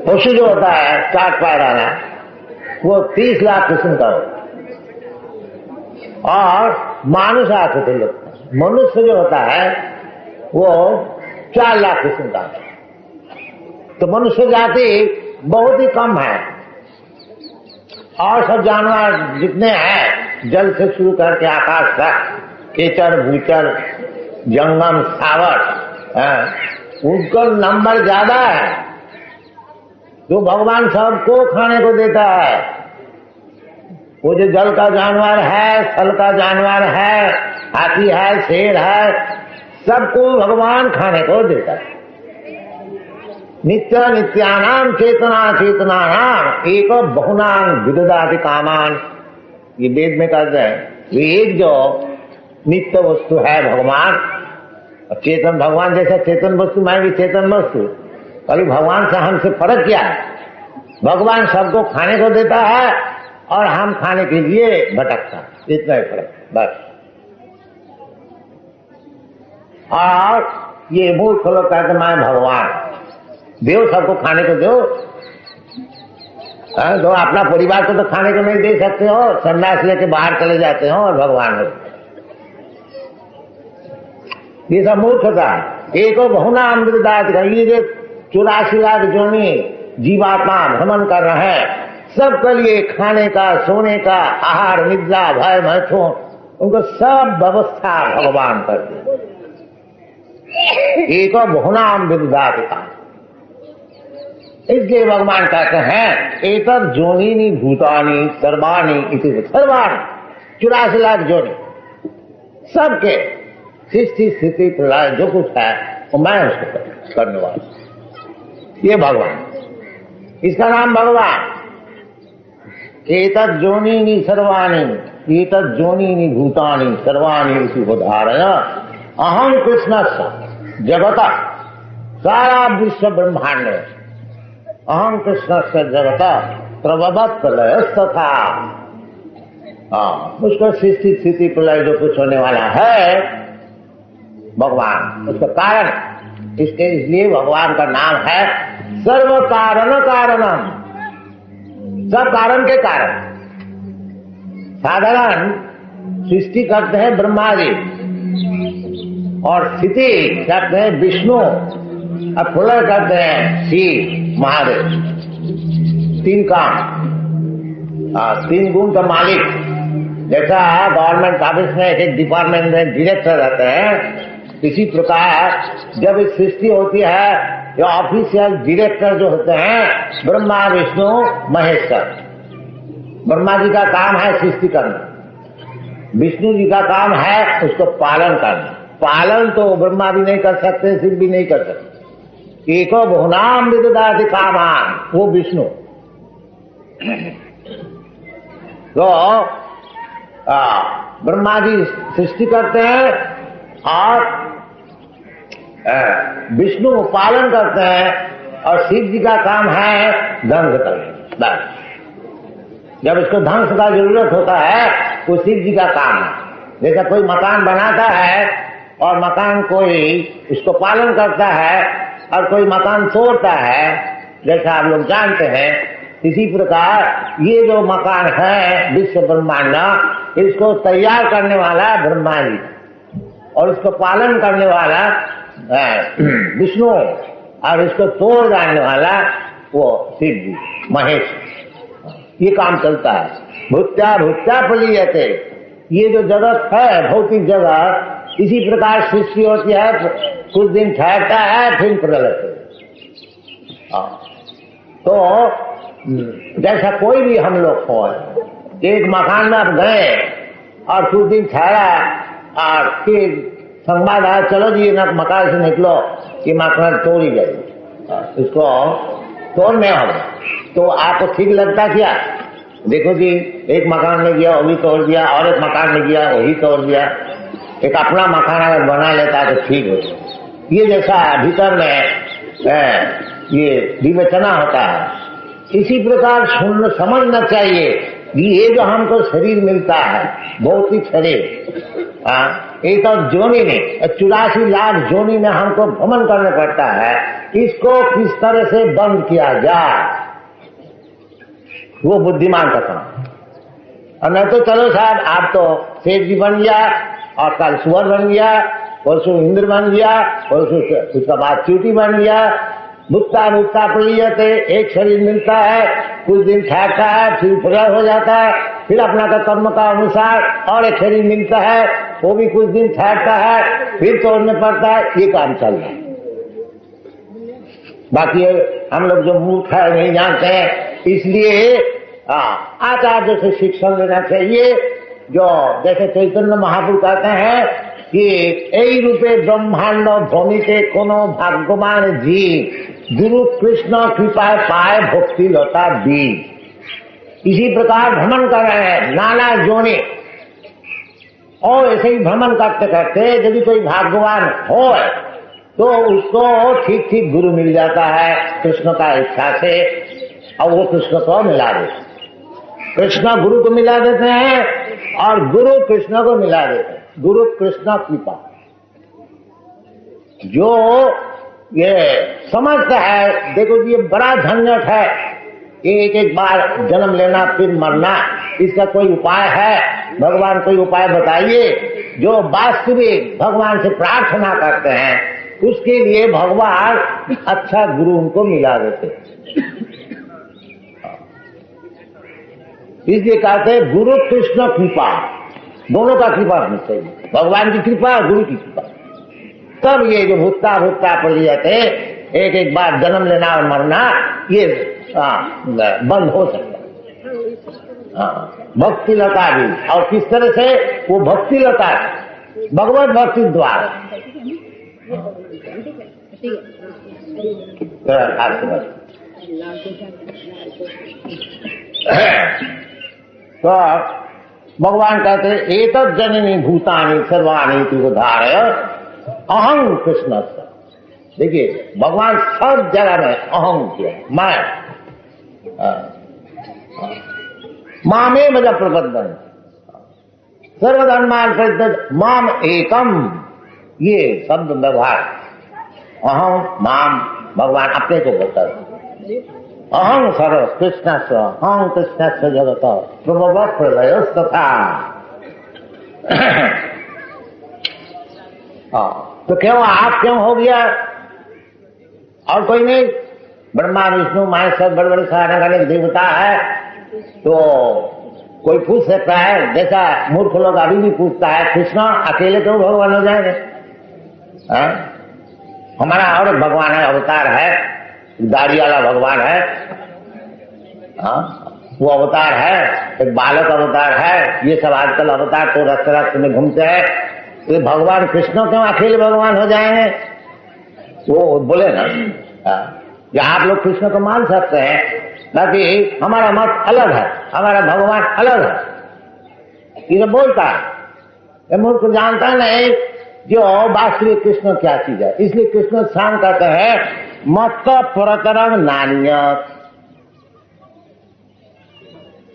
पशु जो होता है चाट पायदाना, वो 30 लाख किस्म का होता है। और मानुष आकृति लोग, मनुष्य जो होता है वो 4 लाख किस्म का होता है। तो मनुष्य जाति बहुत ही कम है। और सब जानवर जितने हैं, जल से शुरू करके आकाश तक, केचर भूचर जंगम सावर, उनका नंबर ज्यादा है। जो भगवान सबको खाने को देता है, वो जो जल का जानवर है, स्थल का जानवर है, हाथी है, शेर है, सबको भगवान खाने को देता है। नित्य नित्यानाम चेतना चेतनानाम एक बहुनाम विददाति कामान, ये वेद में कहते हैं। ये एक जो नित्य वस्तु है भगवान, चेतन भगवान जैसा चेतन वस्तु, मैं भी चेतन वस्तु, कभी भगवान से हमसे फर्क क्या है? भगवान सबको खाने को देता है और हम खाने के लिए भटकता, इतना ही फर्क बस। और ये मूर्ख लोग कहते मैं भगवान, देव सबको खाने को दो। तो अपना परिवार को तो खाने को नहीं दे सकते हो, सन्यास लेके बाहर चले जाते हो और भगवान हो। ये सब मूर्खता है। एको बहुना अमृतदात, ये 84 लाख जोनी जीवात्मा भ्रमण कर रहे हैं, सबके लिए खाने का, सोने का, आहार, निद्रा, भय, मैथुन, उनको सब व्यवस्था भगवान करते। एको बहुना अमृतदात, इसलिए भगवान कहते हैं एतद् जोनिनी भूतानि सर्वाणि इति, सर्वाणि 84 लाख जोनी, सबके सृष्टि स्थिति प्रलय जो कुछ है वो मैं उसको करने वाला। ये भगवान, इसका नाम भगवान। एतद् जोनिनी सर्वाणि, एतद् जोनिनी भूतानि सर्वाणि इति उदाहरण अहं कृष्णस्य जगतः, सारा विश्व ब्रह्मांड, अहं कृष्णस्य जगतः प्रभवत् प्रलयस्तथा, उसको सृष्टि स्थिति प्रलय जो कुछ होने वाला है भगवान, उसका कारण, इसके इसलिए भगवान का नाम है सर्व कारण कारणम, सब कारण के कारण। साधारण सृष्टि करते हैं ब्रह्मा जी, और स्थिति करते हैं विष्णु, और प्रलय करते हैं शिव महादेव। 3 काम, 3 गुण का मालिक। जैसा गवर्नमेंट ऑफिस में एक डिपार्टमेंट में डायरेक्टर रहते हैं, इसी प्रकार जब इस सृष्टि होती है, जो ऑफिशियल डायरेक्टर जो होते हैं ब्रह्मा विष्णु महेश्वर। ब्रह्मा जी का काम है सृष्टि करना, विष्णु जी का काम है उसको पालन करना। पालन तो ब्रह्मा भी नहीं कर सकते, शिव भी नहीं कर सकते। एको बहुनाम विददाति कामान, वो विष्णु। तो ब्रह्मा जी सृष्टि करते हैं और विष्णु पालन करते हैं, और शिव जी का काम है ध्वंस करना। जब इसको ध्वंस का जरूरत होता है वो शिव जी का काम है। जैसा कोई मकान बनाता है और मकान कोई इसको पालन करता है और कोई मकान तोड़ता है, जैसा आप लोग जानते हैं, इसी प्रकार ये जो मकान है विश्व ब्रह्मांड, इसको तैयार करने वाला ब्रह्मा जी और इसको पालन करने वाला विष्णु, और इसको तोड़ डालने वाला वो शिव जी महेश। ये काम चलता है। भूत्या भूत्या फलीयते, ये जो जगत है भौतिक जगत, इसी प्रकार सृष्टि होती है, कुछ दिन ठहरता है फिर प्रलय। तो जैसा कोई भी हम लोग हो, एक मकान में आप गए और कुछ दिन ठहरा और फिर संवाद आया चलो जी ना मकान से निकलो, ये मकान तोड़ ही गए, इसको तोड़ने होगा। तो आपको ठीक लगता क्या? देखो जी एक मकान में गया वो भी तोड़ दिया, और एक मकान में गया वही तोड़ दिया। एक अपना मकान अगर बना लेता है तो ठीक हो। ये जैसा भीतर में ये विवेचना होता है, इसी प्रकार समझना चाहिए ये जो हमको शरीर मिलता है भौतिक शरीर, एक तो जोनी में 84 लाख जोनी में हमको भ्रमण करना पड़ता है। इसको किस तरह से बंद किया जाए, वो बुद्धिमान का काम। और नहीं तो चलो साहब, आप तो सेठ जी बन गया, और कल सुअर बन गया, परसों इंद्र बन गया, परसों उसका बाद चींटी बन गया, भुट्टा भुट्टा पड़ एक शरीर मिलता है, कुछ दिन ठहरता है, फिर प्रलय हो जाता है, फिर अपना का कर्म का अनुसार और एक शरीर मिलता है, वो भी कुछ दिन ठहरता है, फिर तोड़ने पड़ता है। ये काम चल रहा है। बाकी हम लोग जो मूर्ख है नहीं जानते हैं, इसलिए आचार्य से शिक्षण लेना चाहिए। जो जैसे चैतन्य महाप्रभु कहते हैं कि এই रूपे ब्रह्मांड भूमिते कोनो भाग्यवान जीव गुरु कृष्ण कृपा पाए भक्ति लता बीज। इसी प्रकार भ्रमण कर रहे हैं नाना जोने, और ऐसे ही भ्रमण करते करते यदि कोई भाग्यवान हो तो उसको ठीक ठीक गुरु मिल जाता है कृष्ण का इच्छा से, और वो कृष्ण को मिला देते। कृष्ण गुरु को मिला देते हैं और गुरु कृष्ण को मिला देते हैं। गुरु कृष्ण कृपा। जो ये समझता है, देखो ये बड़ा झंझट है, एक एक बार जन्म लेना फिर मरना, इसका कोई उपाय है? भगवान कोई उपाय बताइए। जो वास्तविक भगवान से प्रार्थना करते हैं उसके लिए भगवान अच्छा गुरु उनको मिला देते। इसलिए कहते हैं गुरु कृष्ण कृपा, दोनों का कृपा होनी चाहिए, भगवान की कृपा और गुरु की कृपा। तब ये जो भुट्टा भुट्टा पड़ जाते एक एक बार जन्म लेना और मरना, ये बंद हो सकता है। भक्ति लता भी, और किस तरह से वो भक्ति लता भगवत भक्ति द्वारा। तो भगवान कहते हैं एतद् जननी भूतानि सर्वाणि तु उद्धारय अहं कृष्ण। देखिए भगवान सब जगह में अहं किया, मैं मामे मजा प्रबंधन सर्वधर्मान परित्यज माम एकम, ये शब्द व्यवहार अहं माम भगवान अपने को बता। अहं सर्व कृष्णस्य अहं कृष्णस्य जगत प्रभव प्रलयस्तथा। तो क्यों आप क्यों हो गया और कोई नहीं? ब्रह्मा विष्णु महेश सब बड़े बड़े सारे देवता है, तो कोई पूछ सकता है, जैसा मूर्ख लोग अभी भी पूछता है कृष्ण अकेले क्यों भगवान हो जाएंगे? हमारा और भगवान है, अवतार है, दाढ़ी वाला भगवान है, वो अवतार है, एक बालक अवतार है, ये सब आजकल अवतार तो रक्त रक्त में घूमते हैं। तो भगवान कृष्ण क्यों अकेले भगवान हो जाएंगे? वो बोले ना, या आप लोग कृष्ण को मान सकते हैं, बाकी हमारा मत अलग है, हमारा भगवान अलग है। ये बोलता है, ये मूर्ख जानता नहीं जो वास्तविक कृष्ण क्या चीज है। इसलिए कृष्ण शान कहते हैं मत परतरम नान्य,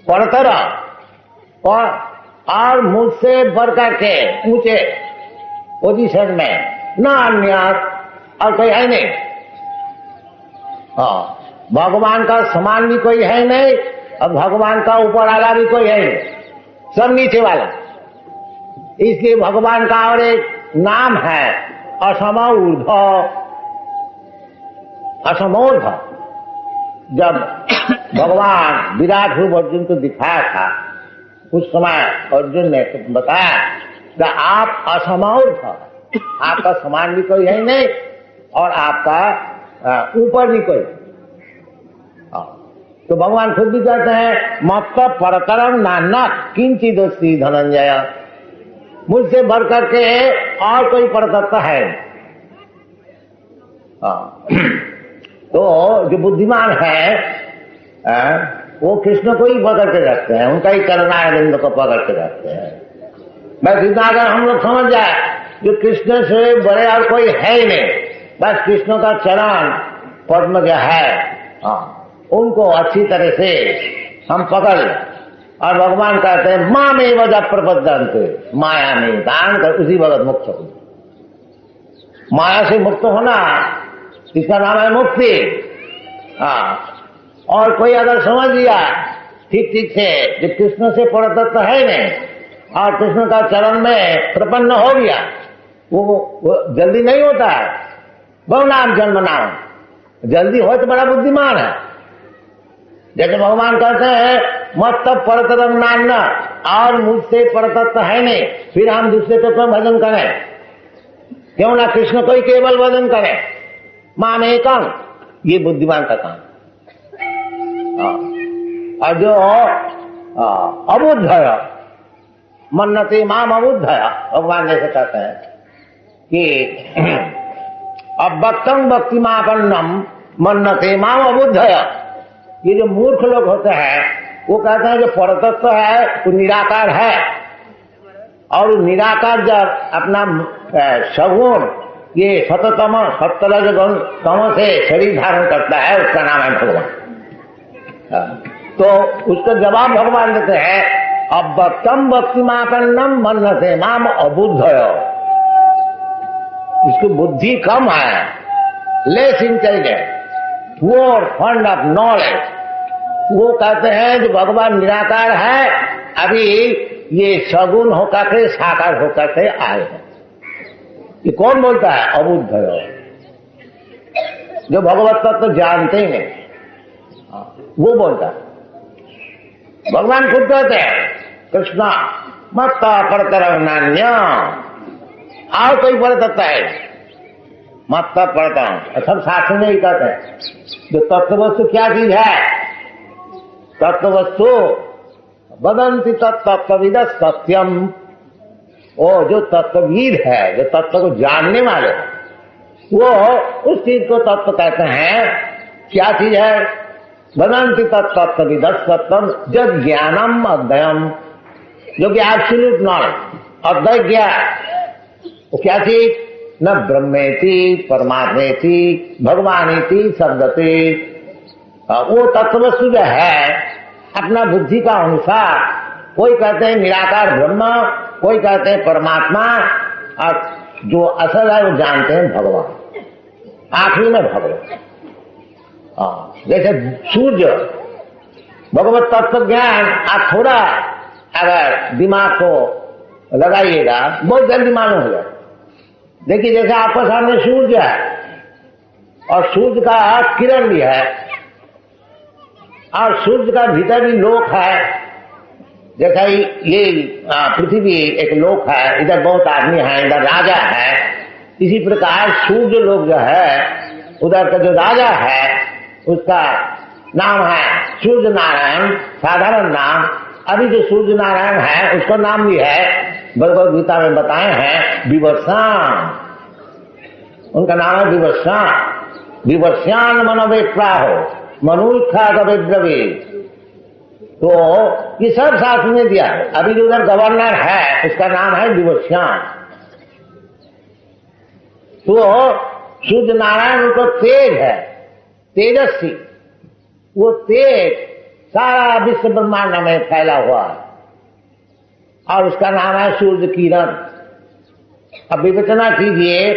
परतर और मुझसे बढ़ करके ऊंचे पोजीशन में न अन्य और कोई है नहीं। भगवान का समान भी कोई है नहीं और भगवान का ऊपर वाला भी कोई है नहीं, सब नीचे वाला। इसलिए भगवान का और एक नाम है असमूर्ध। असमूर्ध जब भगवान विराट रूप अर्जुन को दिखाया था, उस समय अर्जुन ने बताया कि आप असमूर्ध, आपका समान भी कोई है नहीं और आपका ऊपर भी कोई। तो भगवान खुद भी कहते हैं मत परतरम नान्य किंचिदस्ति धनंजय, मुझसे बढ़ करके और कोई परतत्व है। तो जो बुद्धिमान है वो कृष्ण को ही पकड़ के रखते हैं, उनका ही चरणारविंद को पकड़ के रखते हैं। बस इतना अगर हम लोग समझ जाए जो कृष्ण से बड़े और कोई है ही नहीं, बस कृष्ण का चरण पद्म जो है उनको अच्छी तरह से हम पकड़ लें। और भगवान कहते हैं माँ में वजह प्रबद्धंते, माया में दान कर उसी वक्त मुक्त हो। माया से मुक्त होना इसका नाम है मुक्ति। और कोई अगर समझ लिया ठीक ठीक से कि कृष्ण से परतत्व है नहीं और कृष्ण का चरण में प्रपन्न हो गया, वो जल्दी नहीं होता है। बहुनाम जन्म नाम, जल्दी हो तो बड़ा बुद्धिमान है। जैसे भगवान कहते हैं मत तब परतत्व नाम, और मुझसे परतत्व है नहीं, फिर हम दूसरे को क्यों भजन करें? क्यों ना कृष्ण को ही केवल भजन करें, माम एकम, ये बुद्धिमान का काम। और जो अबुद्धय मन्नते माम अबुद्धय, भगवान जैसे कहते हैं कि अभक्तम भक्तिमापन्नम मन्नते माम अबुद्धय। ये जो मूर्ख लोग होते हैं वो कहते हैं जो परतत्व है वो निराकार है, और निराकार जब अपना सगुण ये सततम सत्तरज गुण तमो से शरीर धारण करता है, उसका नाम है भगवान। तो उसका जवाब भगवान देते हैं अभक्तम भक्तिमापन्नम मन्नते माम अबुद्धय। इसकी बुद्धि कम है, less intelligent, poor fund of knowledge. वो कहते हैं जो भगवान निराकार है, अभी ये सगुण होकर के साकार होकर के आए हैं। ये कौन बोलता है? अबुद्धय, जो भगवत तत्व तो जानते ही नहीं, वो बोलता है। भगवान खुद कहते हैं कृष्णा मत परतरम नान्य, और कोई परतत्व है मत पढ़ता हूं। सब शास्त्र में ही कहते हैं जो तत्ववस्तु क्या चीज है? तत्ववस्तु वदंति तत्तत्वविद सत्यम। वो जो तत्वविद है, जो तत्व को जानने वाले, वो उस चीज को तत्व कहते हैं। क्या चीज है? वदंति तत्तत्वविद सत्यम जद ज्ञानम अद्वयम, जो कि एब्सोल्यूट नॉलेज, अद्वैत ज्ञान। वो क्या चीज? न ब्रह्मेति परमात्मेति भगवानेति शब्दते। वो तत्ववस्तु जो है अपना बुद्धि का अनुसार, कोई कहते हैं निराकार ब्रह्म, कोई कहते हैं परमात्मा, और जो असल है वो जानते हैं भगवान, आखिरी में भगवान। जैसे सूर्य, भगवत तत्व ज्ञान आप थोड़ा अगर दिमाग को लगाइएगा बहुत जल्दी मालूम हो जाए। देखिए जैसे आपके सामने सूर्य है और सूर्य का किरण भी है, और सूर्य का भीतर भी लोक है। जैसा ये पृथ्वी एक लोक है, इधर बहुत आदमी है, इधर राजा है। इसी प्रकार सूर्य लोक जो है, उधर का जो राजा है उसका नाम है सूर्य नारायण, साधारण नाम। अभी जो सूर्य नारायण है उसका नाम भी है, भगवद गीता में बताए हैं, विवस्वान। उनका नाम है विवस्वान। विवस्वान मनवे प्राहो मनुष्या कविद्रवी। तो ये सब शास्त्र में दिया है। अभी जो उधर गवर्नर है उसका नाम है विवस्वान। तो सूर्य नारायण उनको तेज है, तेजस्वी। वो तेज सारा विश्व ब्रह्मांड में फैला हुआ है, और उसका नाम है सूर्य किरण। अब विवेचना कीजिए,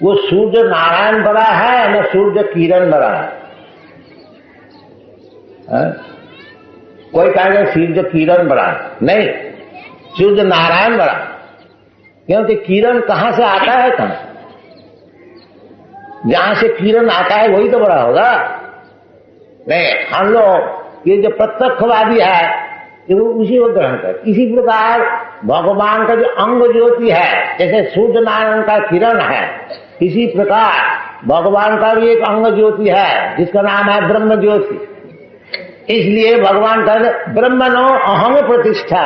वो सूर्य नारायण बड़ा है न सूर्य किरण बड़ा है? कोई कहेगा सूर्य किरण बड़ा है, नहीं, सूर्य नारायण बड़ा। क्योंकि किरण कहां से आता है? कहां से? जहां से किरण आता है वही तो बड़ा होगा। नहीं, हम लोग ये जो प्रत्यक्षवादी है वो उसी को ग्रहण कर। इसी प्रकार भगवान का जो अंग ज्योति है, जैसे सूर्य नारायण का किरण है, इसी प्रकार भगवान का भी एक अंग ज्योति है जिसका नाम है ब्रह्म ज्योति। इसलिए भगवान का ब्रह्मणो अहम प्रतिष्ठा।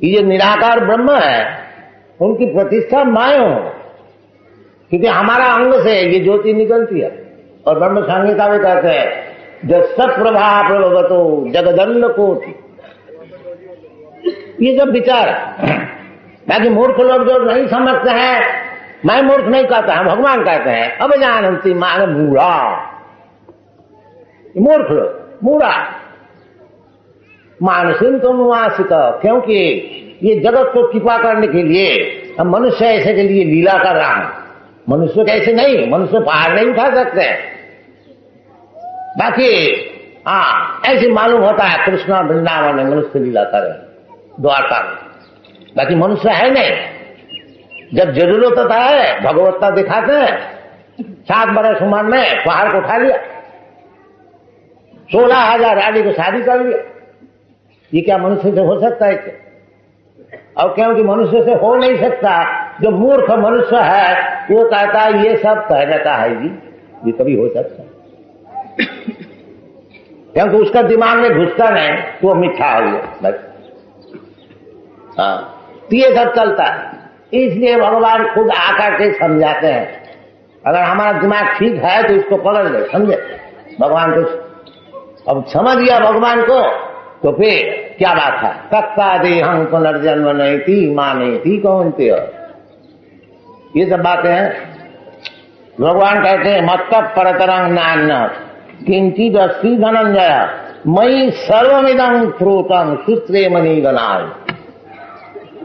ये जो निराकार ब्रह्म है उनकी प्रतिष्ठा मैं हूं, क्योंकि हमारा अंग से ये ज्योति निकलती है। और ब्रह्म संहिता में कहते हैं जो सप्रभा प्रभवतो जगदंड कोटि। ये सब विचार है। ताकि मूर्ख लोग जो नहीं समझते हैं, मैं मूर्ख नहीं कहता है, भगवान कहते हैं अब जानती मान मूढ़ा। मूर्ख लोग, मूढ़ा मानसिन तो मुआसिक, क्योंकि ये जगत को कृपा करने के लिए, हम मनुष्य ऐसे के लिए लीला कर रहा हूं। मनुष्य कैसे नहीं, मनुष्य पहाड़ नहीं उठा सकते। बाकी ऐसे मालूम होता है कृष्णा वृंदावन में मनुष्य लीला करे द्वारका में, बाकी मनुष्य है नहीं। जब जरूरत होता है भगवत्ता दिखाते हैं। 7 बरस उम्र में पहाड़ को उठा लिया, 16,000 रानी को शादी कर लिया। ये क्या मनुष्य से हो सकता है क्या? और क्योंकि मनुष्य से हो नहीं सकता, जो मूर्ख मनुष्य है वो कहता है ये सब कह जाता है जी, ये कभी हो सकता है, क्योंकि उसका दिमाग में घुसता नहीं तो वो मिठा हो गया बस। तो ये सब चलता है। इसलिए भगवान खुद आकर के समझाते हैं। अगर हमारा दिमाग ठीक है तो इसको पकड़ ले, समझे भगवान को। अब समझ गया भगवान को तो फिर क्या बात है। तत्ता देहं पुनर्जन्म नहीं थी माने थी कौन थे, ये सब बातें हैं। भगवान कहते हैं मत्त परतरंग नान्य किंचित अस्ति धनंजय मयि सर्वमिदं प्रोतम सूत्रे मणि गणाय।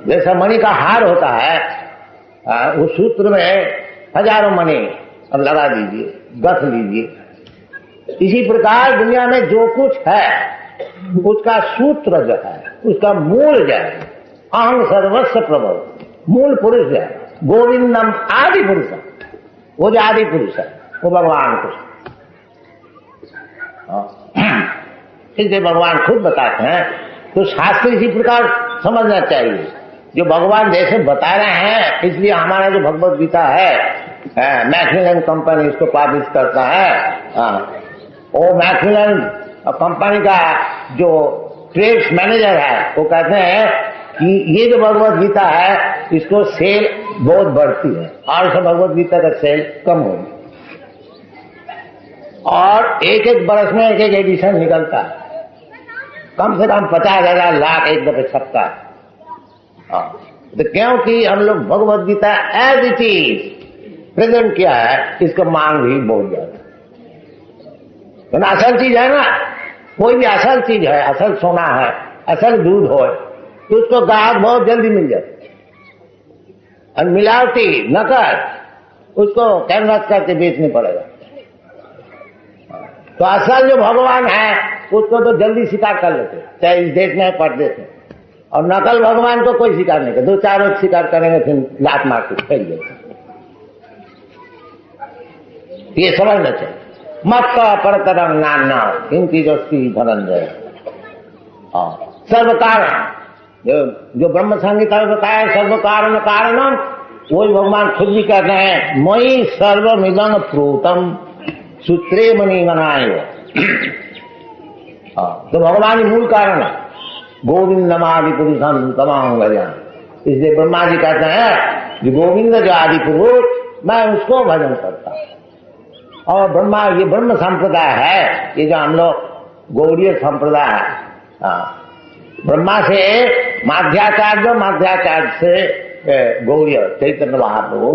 जैसा मणि का हार होता है उस सूत्र में हजारों मणि अब लगा दीजिए, गथ लीजिए। इसी प्रकार दुनिया में जो कुछ है उसका सूत्र जो है, उसका मूल जो है, अहं सर्वस्व प्रभव, मूल पुरुष जो है गोविंदम आदि पुरुष, वो जो आदि पुरुष है वो भगवान कृष्ण। इसलिए भगवान खुद बताते हैं तो शास्त्र इसी प्रकार समझना चाहिए। जो भगवान जैसे बता रहे हैं, इसलिए हमारा जो भगवत गीता है मैक्मिलन कंपनी इसको पब्लिश करता है। वो मैक्मिलन कंपनी का जो ट्रेड्स मैनेजर है वो कहते हैं कि ये जो भगवत गीता है इसको सेल बहुत बढ़ती है और सब भगवत गीता का सेल कम होगी, और एक एक बरस में एक एक एडिशन निकलता है, कम से कम 50,000 लाख एक दफे छपता है। तो क्योंकि हम लोग Bhagavad Gita as it is present किया है, इसका मांग भी बहुत ज्यादा। तो ना असल चीज है ना, कोई भी असल चीज है, असल सोना है, असल दूध हो तो उसको ग्राहक बहुत जल्दी मिल जाता। और मिलावटी नकल उसको कैनवास करके बेचनी पड़ेगा। तो असल जो भगवान है उसको तो जल्दी स्वीकार कर लेते, चाहे इस देश में परदेश में। और नकल भगवान को कोई स्वीकार नहीं करता, 2-4 रोज स्वीकार करेंगे फिर लात मार के फेंक देते। ये समझना चाहिए। मत परतरंग नान्ना इनकी जस्ती धनंजय सर्व कारण, जो ब्रह्म संहिता में बताया सर्व कारण कारणम, वही भगवान खुद भी कहते हैं मयि सर्वमिदं प्रोतम सूत्रे मणि गणाय। तो भगवान ही मूल कारण है। गोविंदम आदि पुरुषम तमाम गजान। इसलिए ब्रह्मा जी कहते हैं कि गोविंद जो आदि पुरुष, मैं उसको भजन करता हूं। और ब्रह्मा, ये ब्रह्म संप्रदाय है, ये जो हम लोग गौड़ीय संप्रदाय है, ब्रह्मा से माध्याचार्य, माध्याचार्य से गौड़ीय चैतन्य महाप्रभु,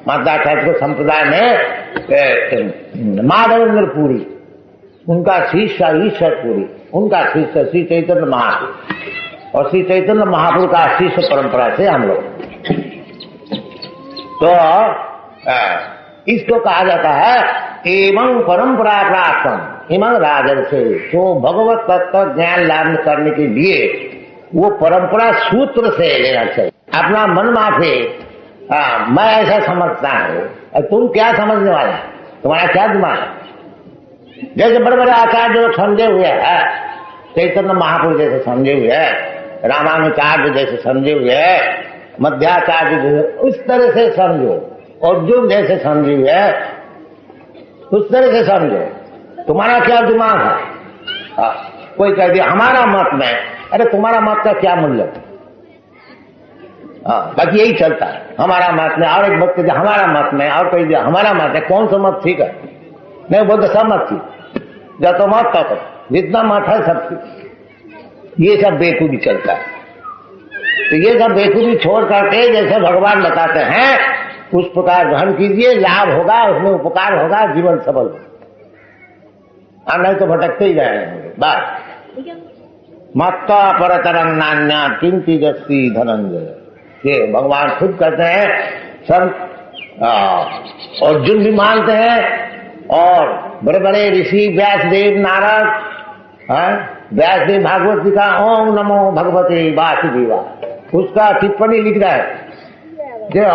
माध्याचार्य को संप्रदाय में माधवेंद्र पुरी, उनका शिष्य ईश्वर पुरी, उनका शिष्य श्री चैतन्य महाप्रभु, और श्री चैतन्य महाप्रभु का शिष्य परंपरा से हम लोग। तो इसको कहा जाता है एवं परंपरा प्राप्त इमं राजन से। तो भगवत तत्व ज्ञान लाभ करने के लिए वो परंपरा सूत्र से लेना चाहिए। अपना मन माफे मैं ऐसा समझता हूं, तुम क्या समझने वाला है, तुम्हारा क्या दिमाग है। जैसे बड़े बड़े आचार्य जो समझे हुए हैं, चैतन्य महापुरुष जैसे समझे हुए हैं, रामानुचार्य जैसे समझे हुए हैं, मध्याचार्य जैसे, उस तरह से समझो। अर्जुन जैसे समझे हुए है उस तरह से समझो। तुम्हारा क्या दिमाग है। कोई कह दिया हमारा मत में, अरे तुम्हारा मत का क्या मूल्य। बाकी यही चलता है, हमारा मत में, और एक वक्त दिया हमारा मत में, और कोई दिया हमारा मत है। कौन सा मत ठीक है? नहीं बोलते सब मत ठीक, जब तो मत तक जितना मत है सब ठीक। ये सब बेकूफी चलता है। तो ये सब बेकूफी छोड़ करके जैसे भगवान बताते हैं उस प्रकार ग्रहण कीजिए, लाभ होगा, उसमें उपकार होगा, जीवन सफल होगा। नहीं तो भटकते ही जाएंगे। बस मत्ता परतरंग नान्या किंचित अस्ति धनंजय। ये भगवान खुद कहते हैं अर्जुन भी मानते हैं, और बड़े बड़े ऋषि व्यासदेव, नारद, व्यासदेव भागवत जी का ओम नमो भगवते वासुदेवा, उसका टिप्पणी लिख रहा है जो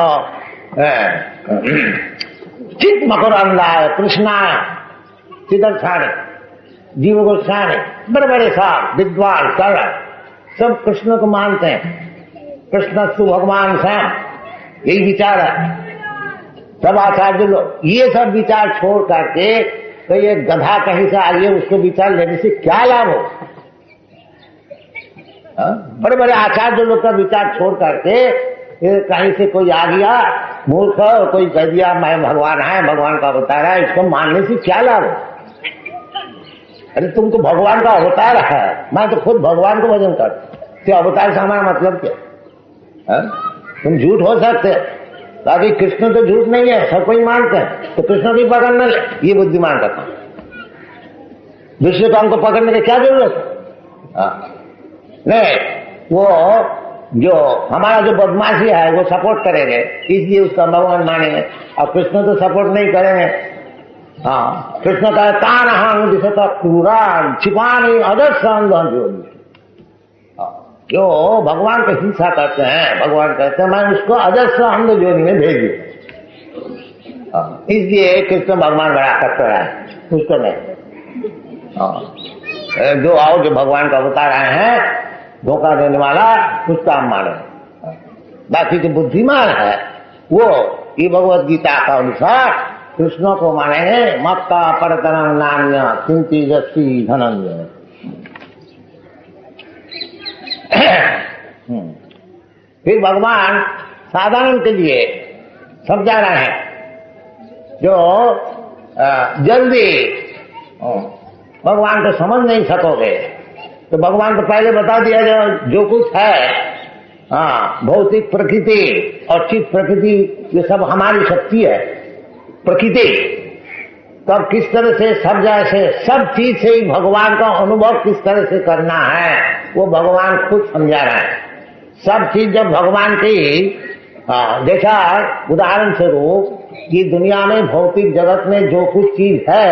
चित मकरंदाय कृष्णाय सिद्धार्थाने जीव गोस्वामी, बड़े बड़े साहब विद्वान सरल सब कृष्ण को मानते हैं। कृष्ण सु भगवान श्याम, यही विचार है सब आचार्य लोग। ये सब विचार छोड़ करके तो ये गधा कहीं से आइए उसको विचार लेने से क्या लाभ हो? बड़े बड़े आचार्य लोग का विचार छोड़ करके कहीं से कोई आ गया मूर्ख, कोई कह दिया मैं भगवान है, भगवान का अवतार है, इसको मानने से क्या लाभ हो? अरे तुम तो भगवान का अवतार है, मैं तो खुद भगवान को भजन करता, तो अवतार से हमारा मतलब क्या? तुम झूठ हो सकते, बाकी कृष्ण तो झूठ नहीं है, सब कोई मानते हैं, तो कृष्ण की पकड़ न ले, ये बुद्धिमान का काम। दूसरे काम को पकड़ने की क्या जरूरत है? नहीं, वो जो हमारा जो बदमाशी है वो सपोर्ट करेंगे, इसलिए उसका भगवान मानेंगे, और कृष्ण तो सपोर्ट नहीं करेंगे। कृष्ण का तान दिशा क्रूरान छिपानी अदर्शन जो भगवान को हिंसा करते हैं, भगवान कहते हैं मैं उसको अदर्श अंध जोनी में भेज दूं, इसलिए कृष्ण भगवान बड़ा कट्टर है, उसको नहीं। जो आओ जो भगवान का अवतार आए हैं धोखा देने वाला, उसका हम माने। बाकी जो बुद्धिमान है वो ये भगवत गीता का अनुसार कृष्ण को मानेंगे। मक्का परतरम नान्य चिंती जस्सी धनंजय। फिर भगवान साधारण के लिए समझा रहे हैं, जो जल्दी भगवान को समझ नहीं सकोगे तो भगवान को पहले बता दिया जो कुछ है भौतिक प्रकृति और चित्त प्रकृति, ये सब हमारी शक्ति है प्रकृति। तब किस तरह से सब जैसे सब चीज से ही भगवान का अनुभव किस तरह से करना है वो भगवान खुद समझा रहे हैं। सब चीज जब भगवान की जैसा उदाहरण स्वरूप ये दुनिया में भौतिक जगत में जो कुछ चीज है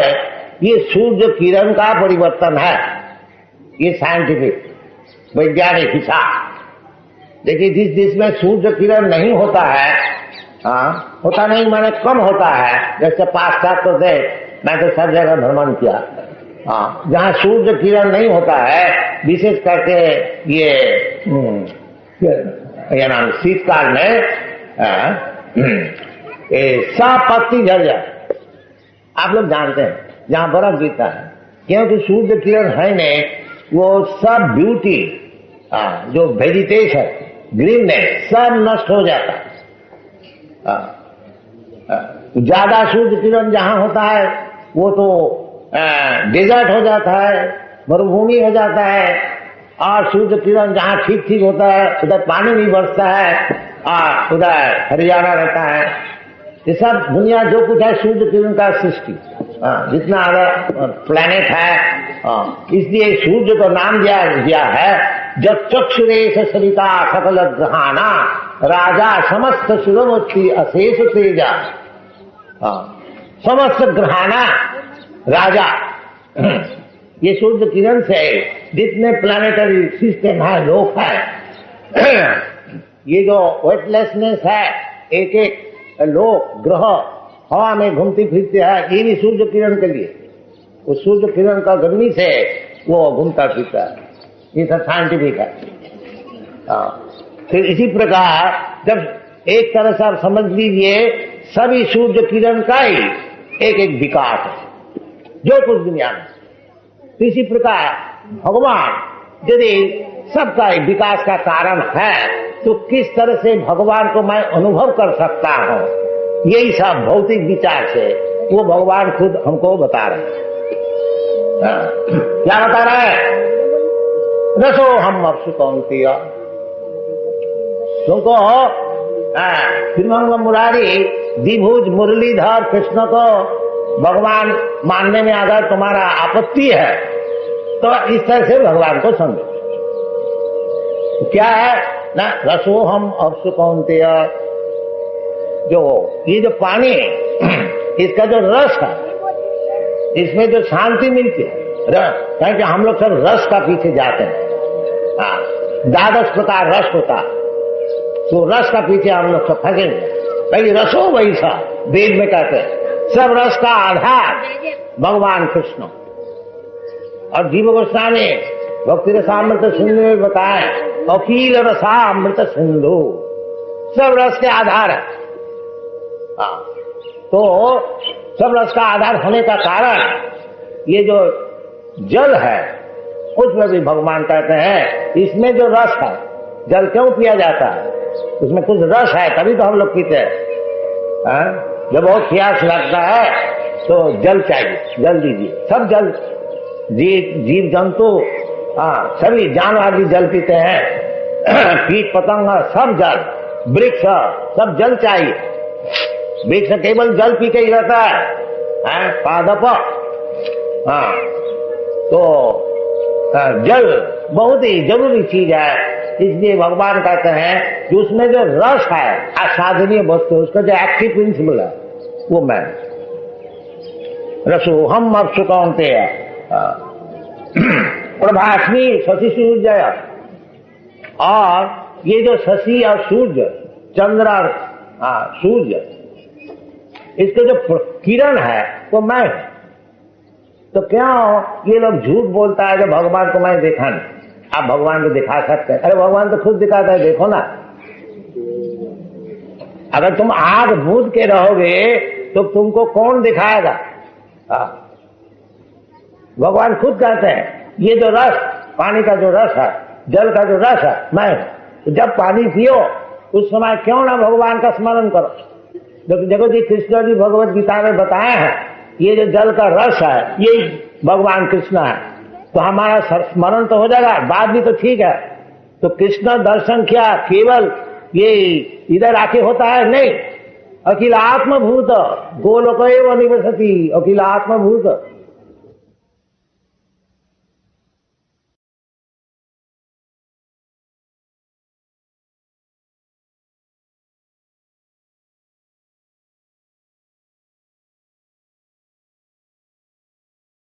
ये सूर्य किरण का परिवर्तन है, ये साइंटिफिक वैज्ञानिक हिसाब। देखिए जिस देश में सूर्य किरण नहीं होता है, होता नहीं माने कम होता है, जैसे पाश्चात्य देश, मैं तो सब जगह भ्रमण किया, जहाँ सूर्य किरण नहीं होता है, विशेष करके ये नाम शीतकाल में सब पत्ती झड़ जाए। आप लोग जानते हैं जहाँ बर्फ गिरता है, क्योंकि सूर्य किरण है नहीं, वो सब ब्यूटी जो वेजिटेशन ग्रीननेस सब नष्ट हो जाता है। ज्यादा सूर्य किरण जहाँ होता है वो तो डेजर्ट हो जाता है, मरुभूमि हो जाता है, और सूर्य किरण जहाँ ठीक ठीक होता है उधर पानी नहीं बरसता है और उधर हरियाणा रहता है। ये सब दुनिया जो कुछ है सूर्य किरण का सृष्टि, जितना प्लेनेट है, इसलिए सूर्य को नाम दिया है जब चक्षुरेश सरिता सकल ग्रहाना राजा समस्त शिरोमूर्ति अशेष तेजा। समस्त ग्रहाना राजा, ये सूर्य किरण से जितने प्लानिटरी सिस्टम है, लोक है, ये जो वेटलेसनेस है, एक एक लोक ग्रह हवा में घूमती फिरती है, ये भी सूर्य किरण के लिए, उस सूर्य किरण का गर्मी से वो घूमता फिरता है। ये सब साइंटिफिक है। फिर इसी प्रकार जब एक तरह से आप समझ लीजिए सभी सूर्य किरण का ही एक एक विकास है जो कुछ दुनिया में। तो इसी प्रकार भगवान यदि सबका विकास का कारण है तो किस तरह से भगवान को मैं अनुभव कर सकता हूं, यही सब भौतिक विचार से वो भगवान खुद हमको बता रहे हैं। क्या बता रहे हैं? रसो हम अपसु कौंतेय, तुमको श्रीमंग मुरारी द्विभुज मुरलीधर कृष्ण को भगवान मानने में अगर तुम्हारा आपत्ति है तो इस तरह से भगवान को समझो। क्या है ना, रसोहम अपसु कौंतेय, जो ये जो पानी है इसका जो रस है, इसमें जो शांति मिलती है, क्योंकि हम लोग सब रस का पीछे जाते हैं। 12 प्रकार रस होता, तो रस का पीछे हम लोग सब फंसेंगे। पहले रसो वही सा वेद में कहते हैं, सब रस का आधार भगवान कृष्ण। और जीव गोस्वामी भक्ति रसामृत सिंधु में बताए, अखिल रसामृत सिंधु, सब रस के आधार है। तो सब रस का आधार होने का कारण ये जो जल है उसमें भी भगवान कहते हैं इसमें जो रस है, जल क्यों पिया जाता है, उसमें कुछ रस है तभी तो हम लोग पीते हैं। जब बहुत प्यास लगता है तो जल चाहिए, जल दीजिए। सब जल, जीव जंतु सभी जानवर भी जल पीते हैं, कीट पतंग सब जल, वृक्ष सब जल चाहिए। वृक्ष केवल जल पी के ही रहता है, पादप। तो जल बहुत ही जरूरी चीज है, इसलिए भगवान कहते हैं कि उसमें जो रस है, असाधनीय वस्तु, उसका जो एक्टिव प्रिंसिपल है वो मैं रसो हम अक्षु कौनते हैं प्रभाष्मी शशि सूर्य। और ये जो शशि और सूर्य, चंद्र और सूर्य, इसके जो किरण है वो मैं हूं। तो क्यों ये लोग झूठ बोलता है कि भगवान को मैं देखा नहीं? आप भगवान को दिखा सकते हैं? अरे भगवान तो खुद दिखाता है, देखो ना। अगर तुम आग बूझ के रहोगे तो तुमको कौन दिखाएगा? भगवान खुद कहते हैं ये जो रस, पानी का जो रस है, जल का जो रस है मैं हूं। तो जब पानी पियो उस समय क्यों ना भगवान का स्मरण करो। देखो जी, कृष्ण जी भगवत गीता में बताए हैं ये जो जल का रस है ये भगवान कृष्ण है, तो हमारा स्मरण तो हो जाएगा, बात भी तो ठीक है। तो कृष्ण दर्शन क्या केवल ये इधर आके होता है? नहीं, अखिल आत्मभूत गोलोक एव निवसति, अखिल आत्मभूत